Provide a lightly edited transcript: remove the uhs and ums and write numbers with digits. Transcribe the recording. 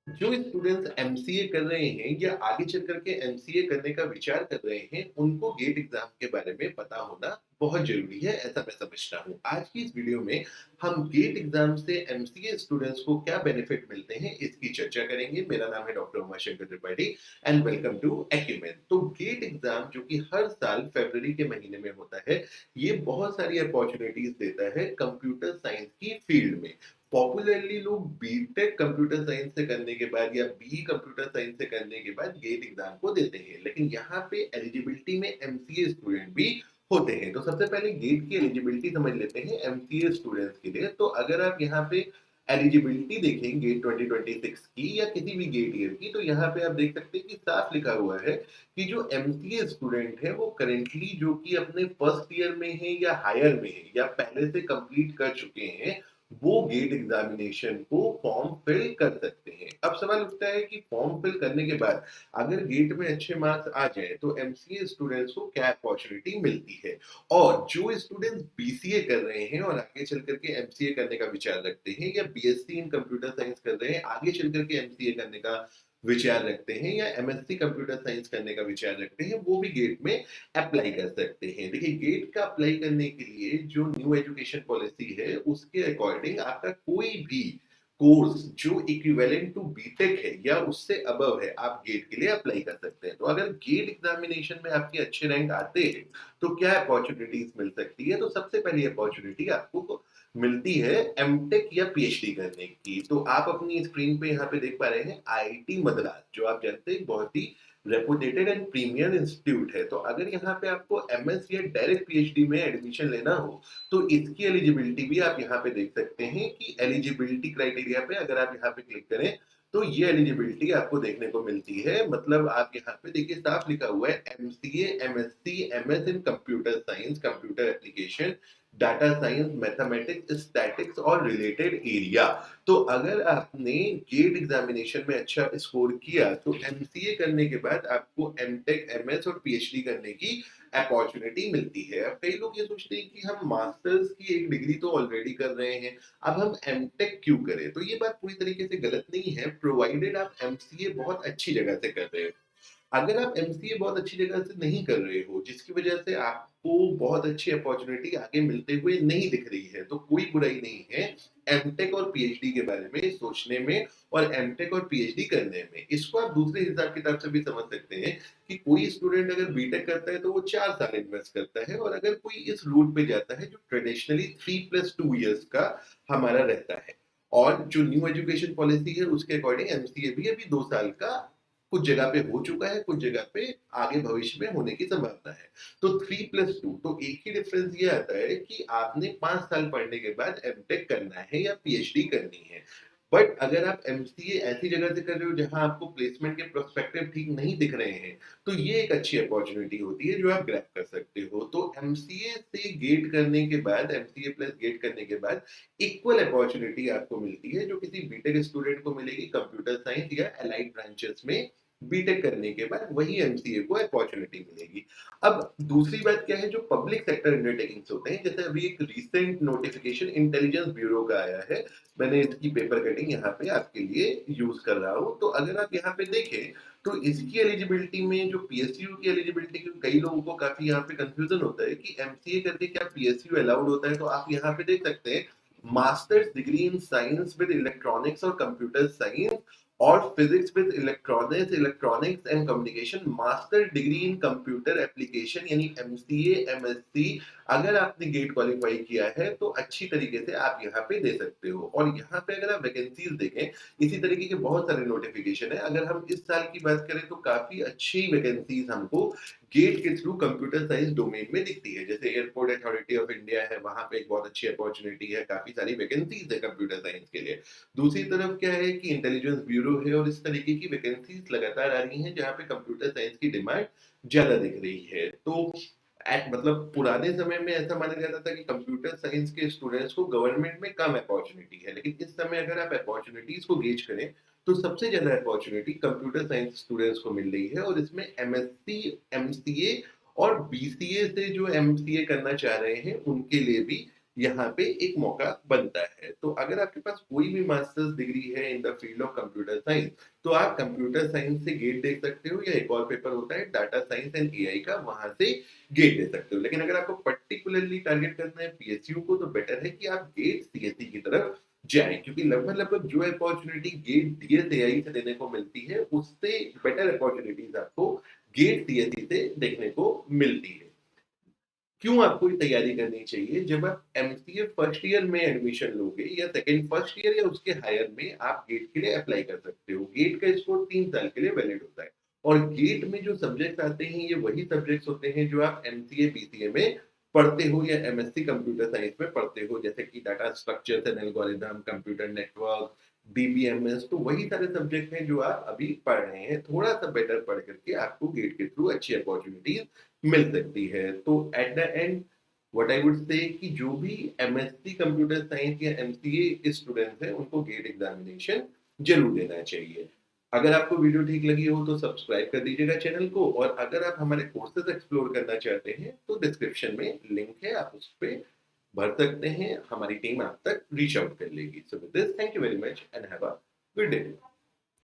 जो students MCA कर रहे हैं या आगे चल करके एमसीए करने का विचार कर रहे हैं, उनको गेट एग्जाम के बारे में पता होना बहुत जरूरी है, ऐसा मैं समझता हूँ। आज की इस वीडियो में हम गेट एग्जाम से एमसीए स्टूडेंट्स को क्या बेनिफिट मिलते हैं, इसकी चर्चा करेंगे। मेरा नाम है doctor Umashankar Tripathi and welcome to Acumen. तो गेट एग्जाम जो कि हर साल फरवरी के महीने में होता है, ये बहुत सारी अपॉर्चुनिटीज देता है कंप्यूटर साइंस की फील्ड में। पॉपुलरली लोग बीटेक कंप्यूटर साइंस से करने के बाद या बी कंप्यूटर साइंस से करने के बाद गेट एग्जाम को देते हैं, लेकिन यहाँ पे एलिजिबिलिटी में एमसीए स्टूडेंट भी होते हैं। तो सबसे पहले गेट की एलिजिबिलिटी समझ लेते हैं एमसीए स्टूडेंट्स के लिए। तो अगर आप यहाँ पे एलिजिबिलिटी देखें गेट 2026 की या किसी भी गेट ईयर की, तो यहाँ पे आप देख सकते हैं कि साफ लिखा हुआ है कि जो एमसीए स्टूडेंट है वो करेंटली जो कि अपने फर्स्ट ईयर में है या हायर में है या पहले से कंप्लीट कर चुके हैं, वो गेट एग्जामिनेशन को फॉर्म फिल कर सकते हैं। अब सवाल उठता है कि फॉर्म फिल करने के बाद अगर गेट में अच्छे मार्क्स आ जाए तो एमसीए स्टूडेंट्स को क्या अपॉर्चुनिटी मिलती है। और जो स्टूडेंट्स बीसीए कर रहे हैं और आगे चल करके एमसीए करने का विचार रखते हैं या बीएससी इन कंप्यूटर साइंस कर रहे हैं, आगे चल करके एमसीए करने का विचार रखते हैं या एमएससी कंप्यूटर साइंस करने का विचार रखते हैं, वो भी गेट में अप्लाई कर सकते हैं। देखिए, गेट का अप्लाई करने के लिए जो न्यू एजुकेशन पॉलिसी है उसके अकॉर्डिंग आपका कोई भी कोर्स जो इक्विवेलेंट टू बीटेक है या उससे अबव है, आप गेट के लिए अप्लाई कर सकते हैं। तो अगर गेट एग्जामिनेशन में आपके अच्छे रैंक आते हैं तो क्या अपॉर्चुनिटीज मिल सकती है। तो सबसे पहली अपॉर्चुनिटी आपको मिलती है एमटेक या पीएचडी करने की। तो आप अपनी स्क्रीन पे यहाँ पे देख पा रहे हैं आईआईटी मद्रास, जो आप जानते हैं बहुत ही रेपुटेटेड एंड प्रीमियर इंस्टीट्यूट है। तो अगर यहाँ पे आपको एमएस या डायरेक्ट पीएचडी में एडमिशन लेना हो तो इसकी एलिजिबिलिटी भी आप यहाँ पे देख सकते हैं कि एलिजिबिलिटी क्राइटेरिया पे अगर आप यहाँ पे क्लिक करें तो ये एलिजिबिलिटी आपको देखने को मिलती है। मतलब आप यहाँ पे देखिए साफ लिखा हुआ है एमसीए एमएससी एमएस इन computer science computer application data science mathematics statics और रिलेटेड एरिया। तो अगर आपने गेट एग्जामिनेशन में अच्छा स्कोर किया तो एमसीए करने के बाद आपको एमटेक एमएस और पीएचडी करने की अपॉर्चुनिटी मिलती है। अब कई लोग ये सोचते हैं कि हम मास्टर्स की एक डिग्री तो ऑलरेडी कर रहे हैं, अब हम एमटेक क्यों करें। तो ये बात पूरी तरीके से गलत नहीं है, प्रोवाइडेड आप एमसीए बहुत अच्छी जगह से कर रहे हो। अगर आप एमसीए बहुत अच्छी जगह से नहीं कर रहे हो जिसकी वजह से आपको बहुत अच्छी अपॉर्चुनिटी आगे मिलते हुए नहीं दिख रही है, तो कोई बुराई नहीं है एमटेक और पीएचडी के बारे में सोचने में और एमटेक और पीएचडी करने में। इसको आप दूसरे हिसाब किताब से भी समझ सकते हैं कि कोई स्टूडेंट अगर बीटेक करता है तो वो 4 साल इन्वेस्ट करता है, और अगर कोई इस रूट पे जाता है जो ट्रेडिशनली 3+2 इयर्स का हमारा रहता है, और जो न्यू एजुकेशन पॉलिसी है उसके अकॉर्डिंग एमसीए भी अभी 2 साल का कुछ जगह पे हो चुका है, कुछ जगह पे आगे भविष्य में होने की संभावना है। तो 3+2, तो एक ही डिफरेंस ये आता है कि आपने 5 साल पढ़ने के बाद एमटेक करना है या पीएचडी करनी है। बट अगर आप एमसीए ऐसी जगह से कर रहे हो जहां आपको प्लेसमेंट के प्रोस्पेक्टिव ठीक नहीं दिख रहे हैं, तो ये एक अच्छी अपॉर्चुनिटी होती है जो आप ग्रैब कर सकते हो। तो एमसीए से गेट करने के बाद, एमसीए प्लस गेट करने के बाद इक्वल अपॉर्चुनिटी आपको मिलती है जो किसी बीटेक स्टूडेंट को मिलेगी कंप्यूटर साइंस या अलाइड ब्रांचेस में बीटेक करने के बाद, वही एमसीए को अपॉर्चुनिटी मिलेगी। अब दूसरी बात क्या है, जो पब्लिक सेक्टर अंडरटेकिंग्स होते हैं, जैसे अभी एक रीसेंट नोटिफिकेशन इंटेलिजेंस ब्यूरो का आया है, मैंने इसकी पेपर कटिंग यहाँ पे आपके लिए यूज कर रहा हूँ। तो अगर आप यहाँ पे देखें तो इसकी एलिजिबिलिटी में जो पीएसयू की एलिजिबिलिटी, कई लोगों को काफी यहाँ पे कंफ्यूजन होता है कि एमसीए करके क्या पीएसयू अलाउड होता है। तो आप यहाँ पे देख सकते हैं masters degree in science with electronics और कंप्यूटर साइंस और physics with electronics and communication, master degree in computer application यानी एमसीए एमएससी। अगर आपने गेट क्वालिफाई किया है तो अच्छी तरीके से आप यहाँ पे दे सकते हो। और यहाँ पे अगर आप वैकेंसीज देखें, इसी तरीके के बहुत सारे नोटिफिकेशन है। अगर हम इस साल की बात करें तो काफी अच्छी वैकेंसीज हमको गेट के थ्रू कंप्यूटर साइंस डोमेन में दिखती है। जैसे एयरपोर्ट अथॉरिटी ऑफ इंडिया है, वहां पे एक बहुत अच्छी अपॉर्चुनिटी है, काफी सारी वैकेंसीज है कंप्यूटर साइंस के लिए। दूसरी तरफ क्या है कि इंटेलिजेंस ब्यूरो है, और इस तरीके की वैकेंसीज लगातार आ रही हैं जहाँ पे कंप्यूटर साइंस की डिमांड ज्यादा दिख रही है। तो मतलब पुराने समय में ऐसा माना जाता था कि कंप्यूटर साइंस के स्टूडेंट्स को गवर्नमेंट में कम अपॉर्चुनिटी है, लेकिन इस समय अगर आप अपॉर्चुनिटीज को गेज करें तो सबसे ज्यादा अपॉर्चुनिटी कंप्यूटर साइंस स्टूडेंट्स को मिल रही है। और इसमें एमएससी एमसीए और बीसीए से जो एमसीए करना चाह रहे हैं उनके लिए भी यहाँ पे एक मौका बनता है। तो अगर आपके पास कोई भी मास्टर्स डिग्री है in the field of computer science, तो आप कंप्यूटर साइंस से गेट देख सकते हो, या एक और पेपर होता है डाटा साइंस एंड एआई का, वहां से गेट दे सकते हो। लेकिन अगर आपको पर्टिकुलरली टारगेट करना है पीएसयू को, तो बेटर है कि आप गेट सीएसई की तरफ जाएं, क्योंकि लगभग लगभग जो अपॉर्चुनिटी गेट डीएस एआई से देने को मिलती है, उससे बेटर अपॉर्चुनिटीज आपको गेट सीएसई से देखने को मिलती है। क्यों आपको ये तैयारी करनी चाहिए? जब आप एमसीए फर्स्ट ईयर में एडमिशन लोगे, या सेकंड फर्स्ट ईयर या उसके हायर में, आप गेट के लिए अप्लाई कर सकते हो। गेट का स्कोर 3 साल के लिए वैलिड होता है, और गेट में जो सब्जेक्ट आते हैं, ये वही सब्जेक्ट्स होते हैं जो आप एमसीए बीसीए में पढ़ते हो, या एमएससी कंप्यूटर साइंस में पढ़ते हो, जैसे कि data structures and algorithm, computer network, DBMS. तो वही सारे सब्जेक्ट हैं जो आप अभी पढ़ रहे हैं। थोड़ा सा बेटर पढ़ करके आपको गेट के थ्रू अच्छी अपॉर्चुनिटीज मिल सकती है। तो at the end what I would say कि जो भी एमएससी कंप्यूटर साइंस या एमसीए स्टूडेंट्स हैं, उनको गेट एग्जामिनेशन जरूर देना चाहिए। अगर आपको वीडियो ठीक लगी हो तो सब्सक्राइब कर दीजिएगा चैनल को, और अगर आप हमारे कोर्सेज एक्सप्लोर करना चाहते हैं तो डिस्क्रिप्शन में लिंक है, आप उस पर भर सकते हैं। हमारी टीम आप तक रीच आउट कर लेगी। So with this, thank you very much and have a good day.